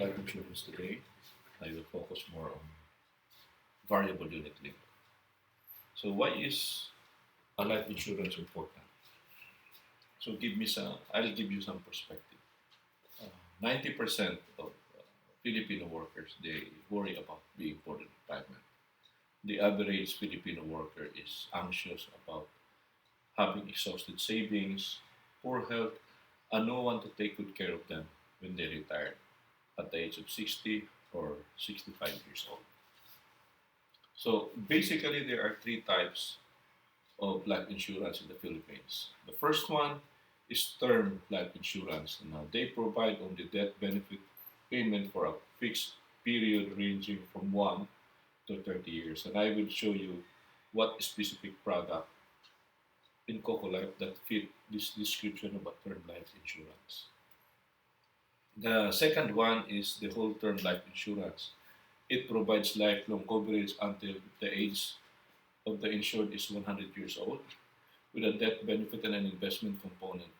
life insurance today. I will focus more on variable unit link. So why is a life insurance important? So I'll give you some perspective. 90% of Filipino workers, they worry about being poor in retirement. The average Filipino worker is anxious about having exhausted savings, poor health, and no one to take good care of them when they retire at the age of 60 or 65 years old. So basically, there are three types of life insurance in the Philippines. The first one is term life insurance. Now, they provide only death benefit payment for a fixed period ranging from 1 to 30 years. And I will show you what specific product in Coco Life that fit this description of a term life insurance. The second one is the whole term life insurance. It provides lifelong coverage until the age of the insured is 100 years old with a death benefit and an investment component.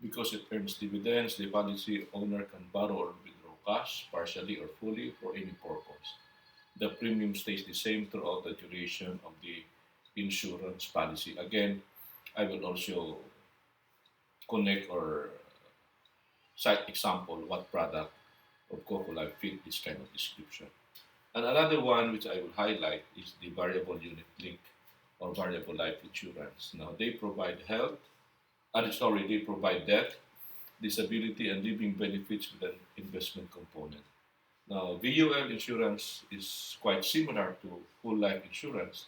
Because it earns dividends, the policy owner can borrow or withdraw cash, partially or fully, for any purpose. The premium stays the same throughout the duration of the insurance policy. Again, I will also connect or cite example what product of Coco Life fit this kind of description. And another one which I will highlight is the variable unit link or variable life insurance. Now they provide they provide death, disability, and living benefits with an investment component. Now VUL insurance is quite similar to whole life insurance,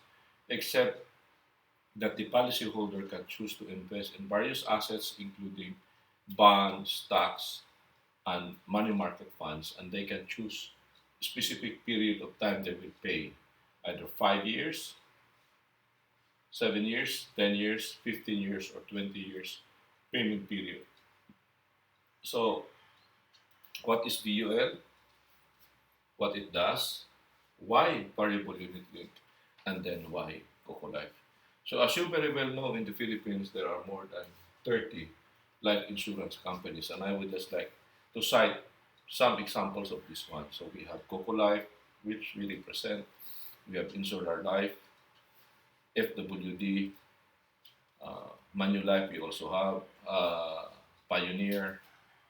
except that the policyholder can choose to invest in various assets, including bonds, stocks, and money market funds, and they can choose specific period of time they will pay, either 5 years, 7 years, 10 years, 15 years, or 20 years payment period. So, what is VUL? What it does? Why variable unit link? And then why Coco Life? So, as you very well know, in the Philippines, there are more than 30 life insurance companies, and I would just like to cite some examples of this one. So, we have Coco Life, which we represent. We have Insular Life, FWD, Manulife, we also have Pioneer,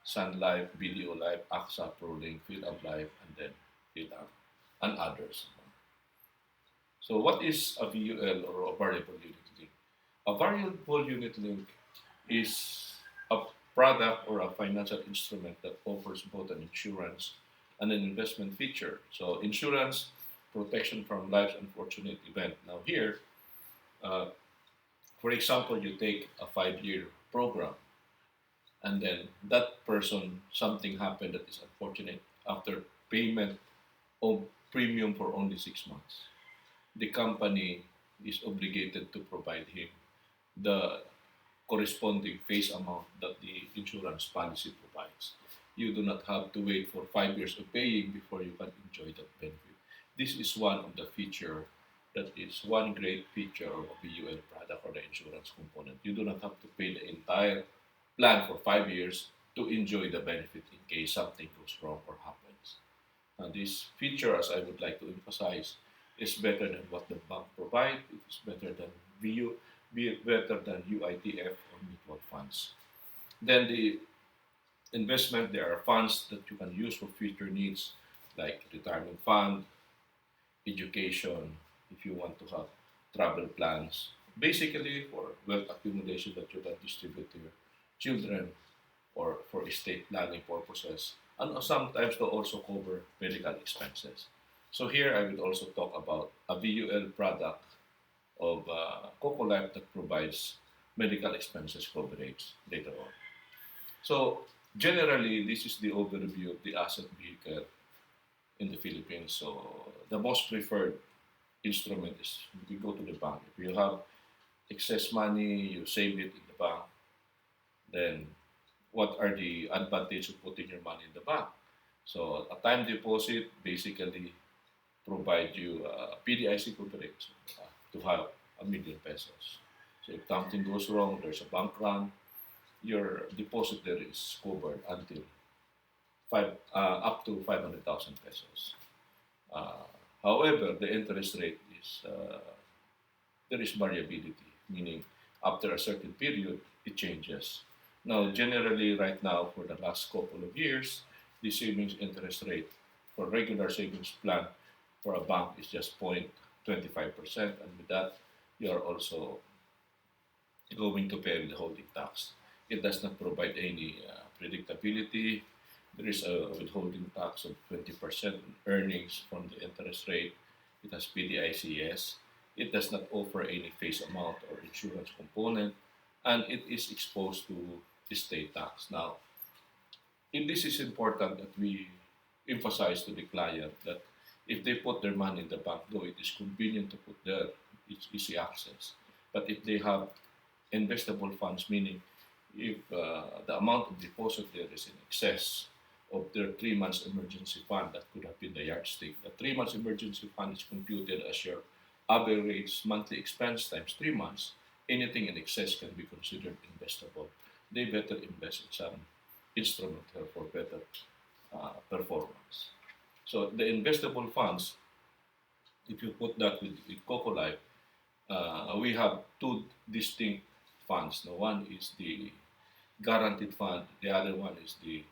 Sun Life, BDO Life, AXA, ProLink, PhilAm Life, and then PhilAm, and others. So, what is a VUL or a variable unit link? A variable unit link is a product or a financial instrument that offers both an insurance and an investment feature. So, insurance protection from life's unfortunate event. Now, here, uh, for example, you take a 5 year program, and then that person, something happened that is unfortunate after payment of premium for only 6 months. The company is obligated to provide him the corresponding face amount that the insurance policy provides. You do not have to wait for 5 years of paying before you can enjoy that benefit. This is one of the feature that is one great feature of a BUL product or the insurance component. You do not have to pay the entire plan for 5 years to enjoy the benefit in case something goes wrong or happens. And this feature, as I would like to emphasize, is better than what the bank provide. It is better than VU, be better than UITF or mutual funds. Then the investment, there are funds that you can use for future needs like retirement fund, education, if you want to have travel plans, basically for wealth accumulation that you can distribute to your children or for estate planning purposes, and sometimes to also cover medical expenses. So here I will also talk about a VUL product of Coco Life that provides medical expenses coverage later on. So generally, this is the overview of the asset vehicle in the Philippines. So the most preferred instrument is you go to the bank. If you have excess money, you save it in the bank, then what are the advantages of putting your money in the bank? So a time deposit basically provide you PDIC coverage to have 1 million pesos. So if something goes wrong, there's a bank run, your deposit there is covered until up to 500,000 pesos. Uh, However, the interest rate is there is variability, meaning after a certain period, it changes. Now, generally, right now, for the last couple of years, the savings interest rate for regular savings plan for a bank is just 0.25%, and with that, you are also going to pay the holding tax. It does not provide any predictability. There is a withholding tax of 20% on earnings from the interest rate. It has PDICS. It does not offer any face amount or insurance component, and it is exposed to estate tax. Now, this is important that we emphasize to the client that if they put their money in the bank, though it is convenient to put there, it's easy access. But if they have investable funds, meaning if the amount of deposit there is in excess of their 3 months emergency fund, that could have been the yardstick. The 3 months emergency fund is computed as your average monthly expense times 3 months. Anything in excess can be considered investable. They better invest in some instrument here for better performance. So the investable funds, if you put that with Coco Life, we have two distinct funds. Now, one is the guaranteed fund, the other one is the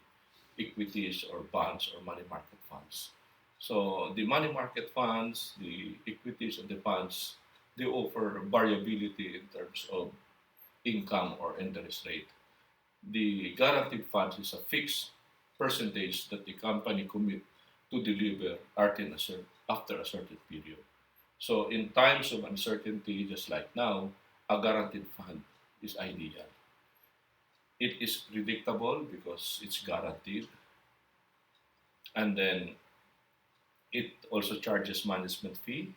equities or bonds or money market funds. So the money market funds, the equities and the bonds, they offer variability in terms of income or interest rate. The guaranteed funds is a fixed percentage that the company commit to deliver after a certain period. So in times of uncertainty, just like now, a guaranteed fund is ideal. It is predictable because it's guaranteed, and then it also charges management fee.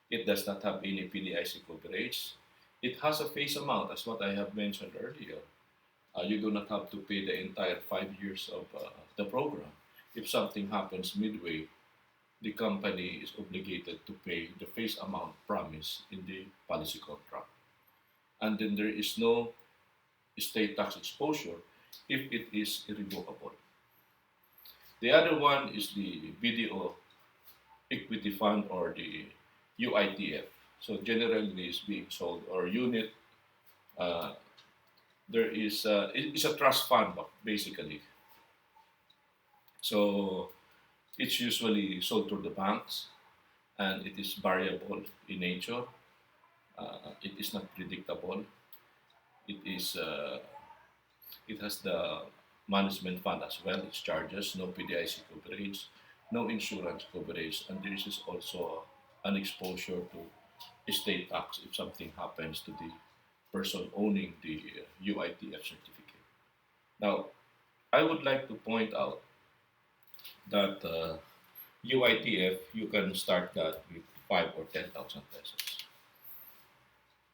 It does not have any PDIC coverage. It has a face amount, as what I have mentioned earlier. You do not have to pay the entire 5 years of the program. If something happens midway, the company is obligated to pay the face amount promised in the policy contract. And then there is no estate tax exposure if it is irrevocable. The other one is the BDO equity fund or the UITF. So generally is being sold or unit. Uh, there is it's a trust fund basically. So it's usually sold through the banks and it is variable in nature. It is not predictable. It is it has the management fund as well. Its charges, no PDIC coverage, no insurance coverage, and there is also an exposure to estate tax if something happens to the person owning the UITF certificate. Now, I would like to point out that UITF you can start that with 5 or 10,000 pesos.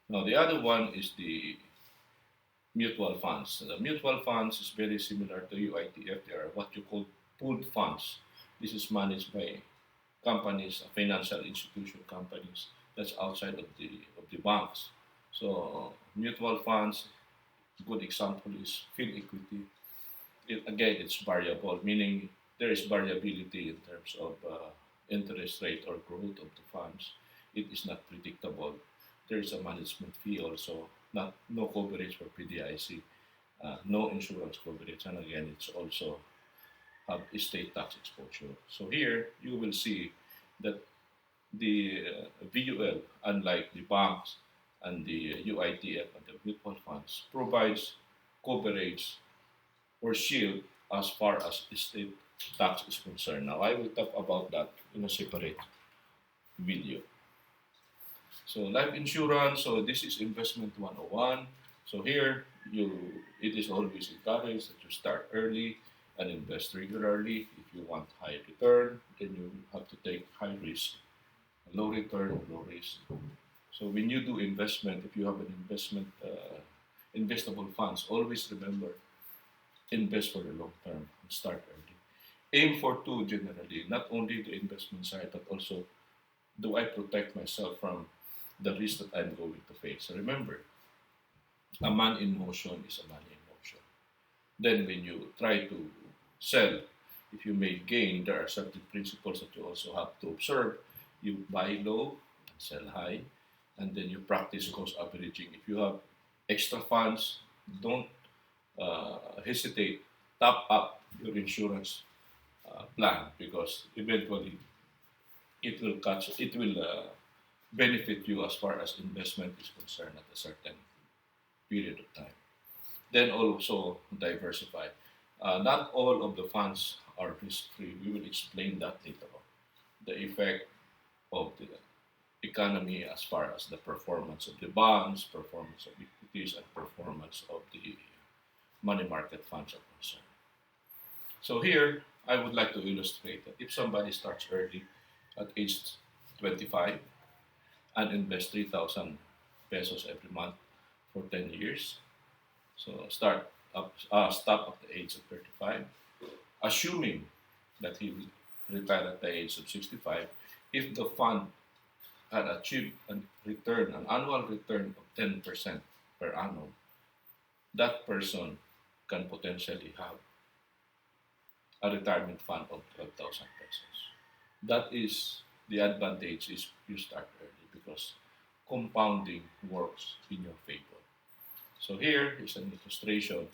Now, the other one is the mutual funds. The mutual funds is very similar to UITF. They are what you call pooled funds. This is managed by companies, financial institution companies that's outside of the banks. So mutual funds, good example is Field Equity. Again, it's variable, meaning there is variability in terms of interest rate or growth of the funds. It is not predictable. There is a management fee also, not no coverage for PDIC, no insurance coverage, and again, it's also have estate tax exposure. So here you will see that the VUL, unlike the banks and the UITF and the mutual funds, provides coverage or shield as far as estate tax is concerned. Now, I will talk about that in a separate video. So, life insurance. So, this is investment 101. So, here it is always encouraged that you start early and invest regularly. If you want high return, then you have to take high risk, low return, low risk. So, when you do investment, if you have an investable funds, always remember invest for the long term and start early. Aim for two generally, not only the investment side, but also do I protect myself from the risk that I'm going to face. So remember, a man in motion is a man in motion. Then when you try to sell if you make gain, there are certain principles that you also have to observe. You buy low, sell high, and then you practice cost averaging. If you have extra funds, don't hesitate, top up your insurance plan because eventually it will benefit you as far as investment is concerned at a certain period of time. Then also diversify. Not all of the funds are risk-free. We will explain that later on. The effect of the economy as far as the performance of the bonds, performance of equities, and performance of the money market funds are concerned. So here, I would like to illustrate that if somebody starts early at age 25 and invest 3,000 pesos every month for 10 years, so stop at the age of 35, assuming that he will retire at the age of 65, if the fund had achieved an annual return of 10% per annum, that person can potentially have a retirement fund of 12,000 pesos. That is the advantage is you start early because compounding works in your favor. So here is an illustration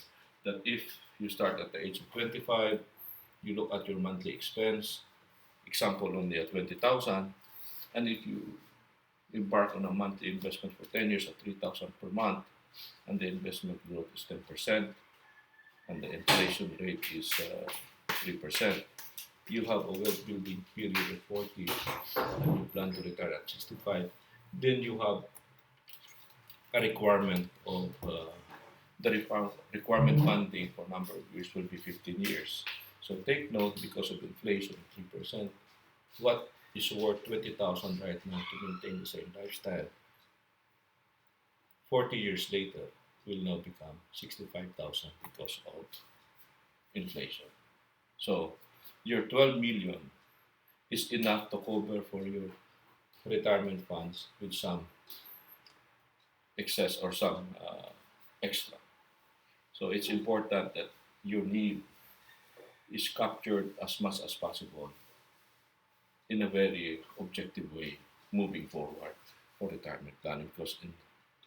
that if you start at the age of 25, you look at your monthly expense, example only at 20,000, and if you embark on a monthly investment for 10 years at 3,000 per month, and the investment growth is 10%, and the inflation rate is 3%, you have a wealth building period of 40 and you plan to retire at 65, then you have a requirement of requirement funding for a number of years will be 15 years. So take note because of inflation of 3%, what is worth 20,000 right now to maintain the same lifestyle 40 years later will now become 65,000 because of inflation. So your 12 million is enough to cover for your retirement funds with some excess or some extra. So it's important that your need is captured as much as possible in a very objective way moving forward for retirement planning because in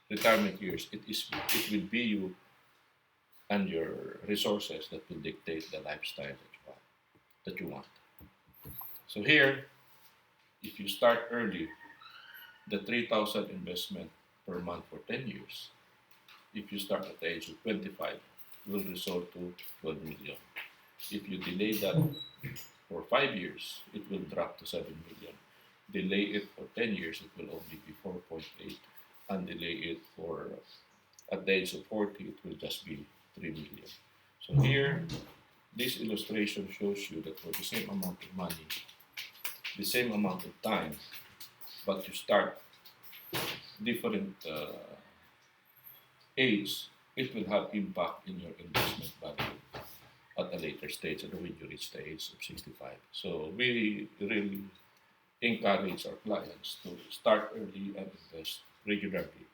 retirement years it will be you and your resources that will dictate the lifestyle that you want. So here, if you start early, the 3,000 investment per month for 10 years, if you start at the age of 25, will result to 12 million. If you delay that for 5 years, it will drop to 7 million. Delay it for 10 years, it will only be 4.8. And delay it for at the age of 40, it will just be 3 million. So here, this illustration shows you that for the same amount of money, the same amount of time, but you start different age, it will have impact in your investment value at a later stage and when you reach the age of 65. So we really encourage our clients to start early and invest regularly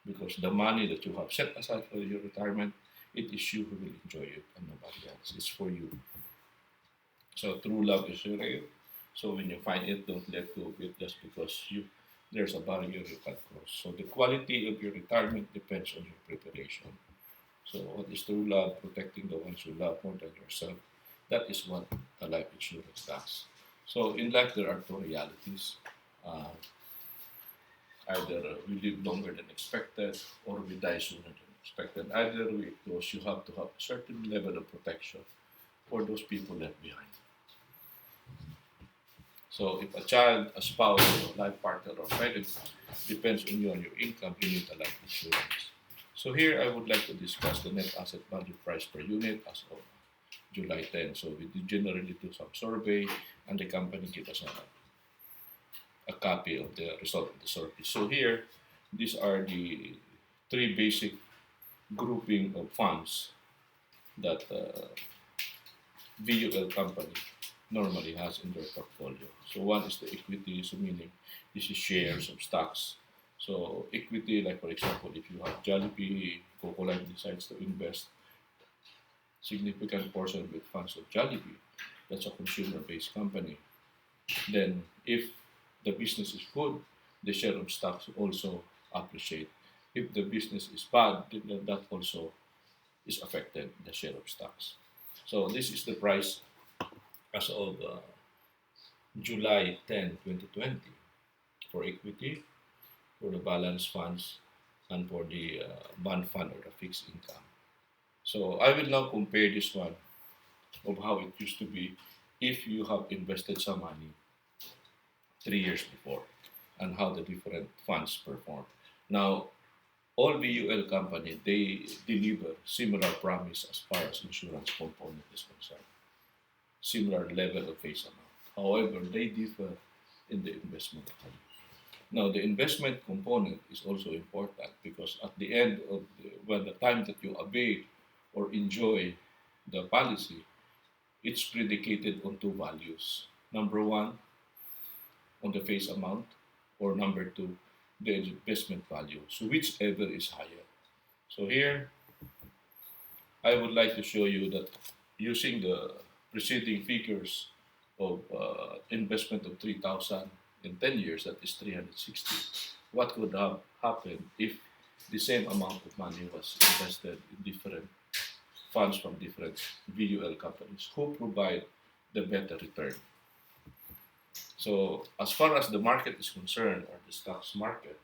because the money that you have set aside for your retirement, it is you who will enjoy it and nobody else. It's for you. So true love is rare. So when you find it, don't let go of it just because there's a barrier you can cross. So the quality of your retirement depends on your preparation. So what is true love? Protecting the ones you love more than yourself. That is what a life insurance does. So in life, there are two realities. Uh, Either we live longer than expected or we die sooner than expected. Either way it goes, you have to have a certain level of protection for those people left behind. So if a child, a spouse, a life partner, or parent depends on you and your income, you need a life insurance. So here I would like to discuss the net asset value price per unit as of July 10. So we did generally do some survey and the company gave us a copy of the result of the survey. So here, these are the three basic grouping of funds that VUL company normally has in their portfolio. So one is the equity, so meaning this is shares of stocks. So equity, like for example, if you have Jollibee, Coco Life decides to invest significant portion with funds of Jollibee, That's a consumer-based company. Then, if the business is good, the share of stocks also appreciate. If the business is bad, then that also is affected, the share of stocks. So this is the price as of July 10, 2020 for equity, for the balance funds, and for the bond fund or the fixed income. So I will now compare this one of how it used to be if you have invested some money 3 years before and how the different funds perform. Now, all VUL company, they deliver similar promise as far as insurance component is concerned, similar level of face amount. However, they differ in the investment value. Now, the investment component is also important because at the end of when the time that you avail or enjoy the policy, it's predicated on two values. Number one, on the face amount, or number two, the investment value. So whichever is higher. So here, I would like to show you that using the preceding figures of investment of 3,000 in 10 years, that is 360, what could have happened if the same amount of money was invested in different funds from different VUL companies who provide the better return. So as far as the market is concerned, or the stocks market,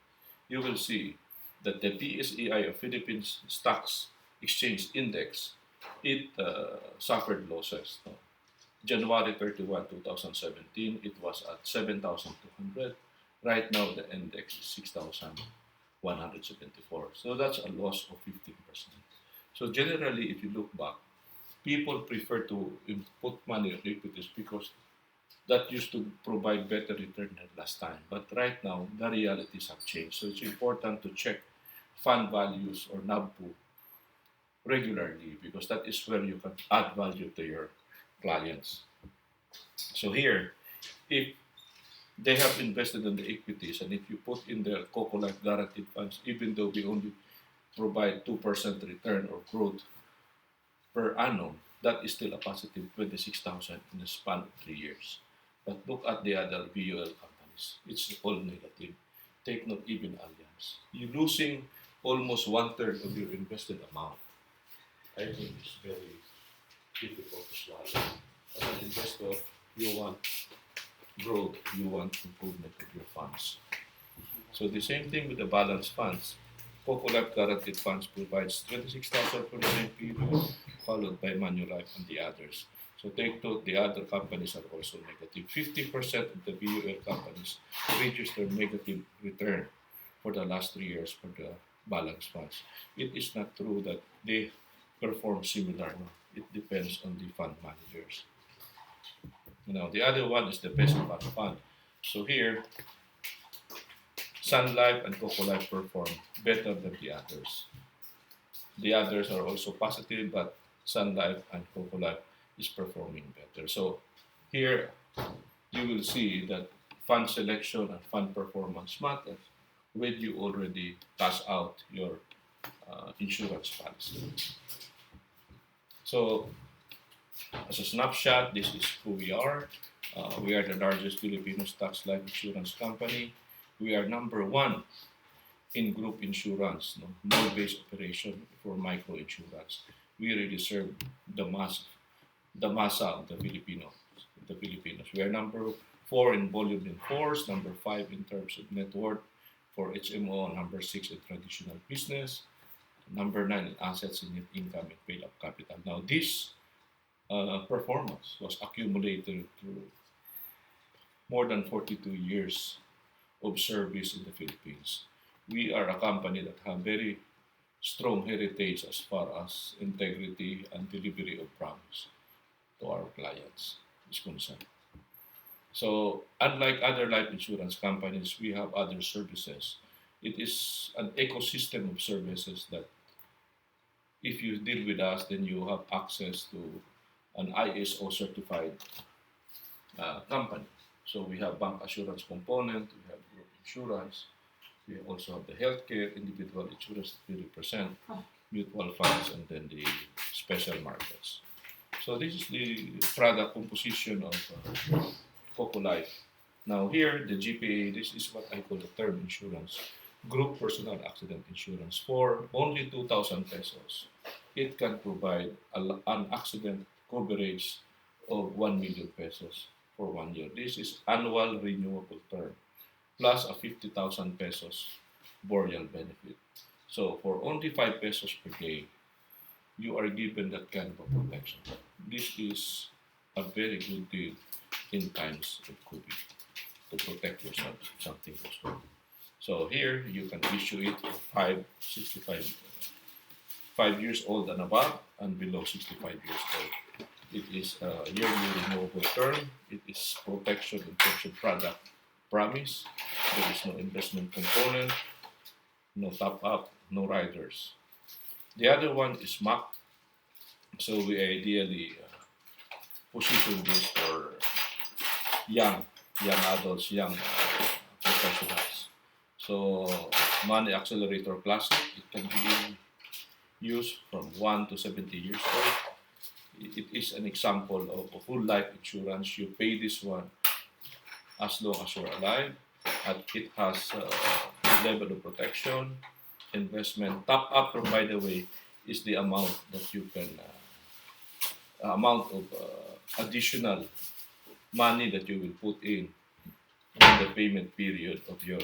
you will see that the PSEI, or Philippines Stocks Exchange Index, it suffered losses. No? January 31, 2017, it was at 7,200. Right now, the index is 6,174. So that's a loss of 15%. So generally, if you look back, people prefer to put money in equities because that used to provide better return than last time. But right now, the realities have changed. So it's important to check fund values or NABPU regularly because that is where you can add value to your clients. So here, if they have invested in the equities and if you put in the Coco Life guaranteed funds, even though we only provide 2% return or growth per annum, that is still a positive 26,000 in the span of 3 years. But look at the other VUL companies. It's all negative. Take note, even Allianz. You're losing almost one-third of your invested amount. I think it's very difficult to swallow. As an investor, you want growth, you want improvement of your funds. So the same thing with the balanced funds. Coco Life Guaranteed Funds provides 26,000 for the same period, followed by Manulife and the others. So take note, the other companies are also negative. 50% of the VUL companies registered negative return for the last 3 years for the balanced funds. It is not true that they perform similar. It depends on the fund managers. Now, the other one is the best fund fund. So here, Sun Life and Coco Life perform better than the others. The others are also positive, but Sun Life and Coco Life is performing better. So here, you will see that fund selection and fund performance matters when you already pass out your insurance policy. So as a snapshot, this is who we are. We are the largest Filipino stocks life insurance company. We are number one in group insurance, no? Mall-based operation for micro insurance. We really serve the masa of the Filipinos. We are number 4 in volume in force, number 5 in terms of net worth for HMO, number 6 in traditional business, number 9 in assets in net income and paid up capital. Now this performance was accumulated through more than 42 years of service in the Philippines. We are a company that have very strong heritage as far as integrity and delivery of promise to our clients is concerned. So unlike other life insurance companies, we have other services. It is an ecosystem of services that if you deal with us, then you have access to an ISO certified company. So we have bank assurance component, we have group insurance, we also have the healthcare, individual insurance that we represent, mutual funds, and then the special markets. So this is the product composition of Coco Life. Now here, the GPA, this is what I call the term insurance, group personal accident insurance. For only 2,000 pesos, it can provide an accident coverage of 1 million pesos for 1 year. This is annual renewable term plus a 50,000 pesos burial benefit. So for only 5 pesos per day, you are given that kind of protection. This is a very good deal in times of COVID to protect yourself if something goes wrong. So here you can issue it for 5 years old and above and below 65 years old. It is a yearly renewable term. It is protection and pension product promise. There is no investment component, no top up, no riders. The other one is MAC. So we ideally position this for young, young adults, young professionals. So Money Accelerator Classic, it can be used from 1 to 70 years old. It is an example of a full life insurance. You pay this one as long as you're alive, and it has level of protection, investment. Top up, by the way, is the amount that you can, amount of additional money that you will put in the payment period of your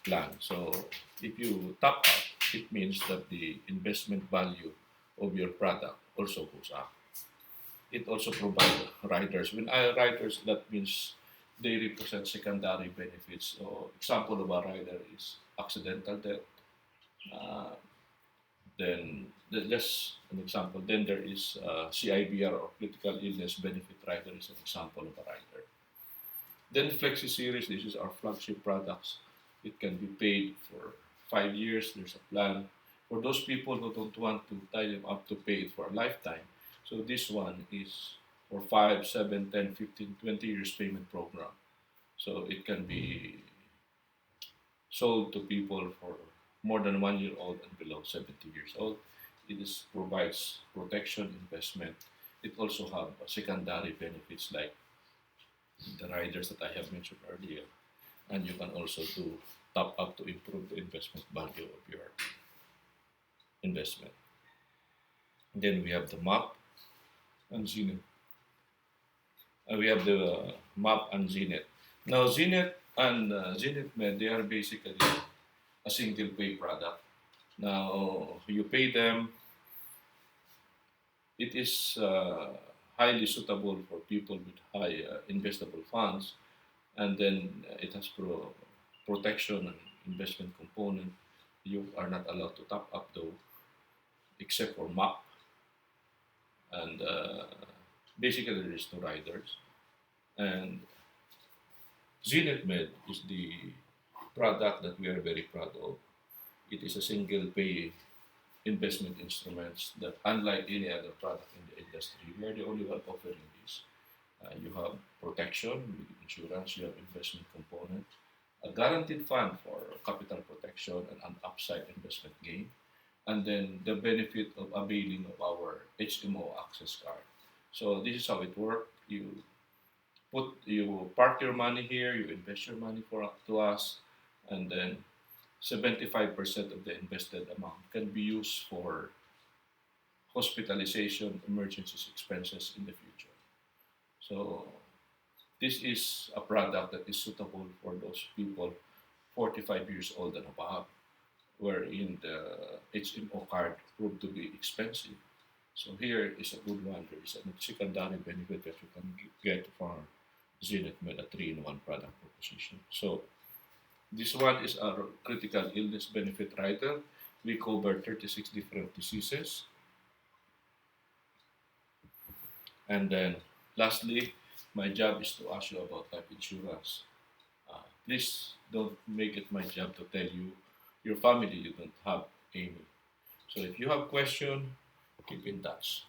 plan. So if you top up, it means that the investment value of your product also goes up. It also provides riders. When I riders, that means they represent secondary benefits. So example of a rider is accidental death. Uh, then just an example. Then there is CIBR or critical illness benefit rider is an example of a rider. Then Flexi Series, this is our flagship products. It can be paid for 5 years. There's a plan for those people who don't want to tie them up to pay it for a lifetime. So this one is for 5, 7, 10, 15, 20 years payment program. So it can be sold to people for more than 1 year old and below 70 years old. It is, provides protection, investment. It also have secondary benefits like the riders that I have mentioned earlier. And you can also do top up to improve the investment value of your investment. Then we have the MAP and Zenith. We have the MAP and Zenith. Now Zenith and Zenith Med, they are basically a single pay product. Now you pay them. It is highly suitable for people with high investable funds, and then it has protection and investment component. You are not allowed to top up though, except for MAP, and basically there is no riders. And Zenith Med is the product that we are very proud of. It is a single pay investment instruments that, unlike any other product in the industry, we are the only one offering this. You have protection with insurance, you have investment component, a guaranteed fund for capital protection and an upside investment gain, and then the benefit of availing of our HMO access card. So this is how it works. You park your money here, you invest your money for to us, and then 75% of the invested amount can be used for hospitalization, emergencies expenses in the future. So this is a product that is suitable for those people 45 years old and above, wherein the HMO card proved to be expensive. So here is a good one. There is a secondary benefit that you can get from Zenith Med, a 3-in-1 product proposition. So this one is our critical illness benefit rider. We cover 36 different diseases. And then lastly, my job is to ask you about life insurance. Please don't make it my job to tell you your family you don't have any. So if you have question, keep in touch.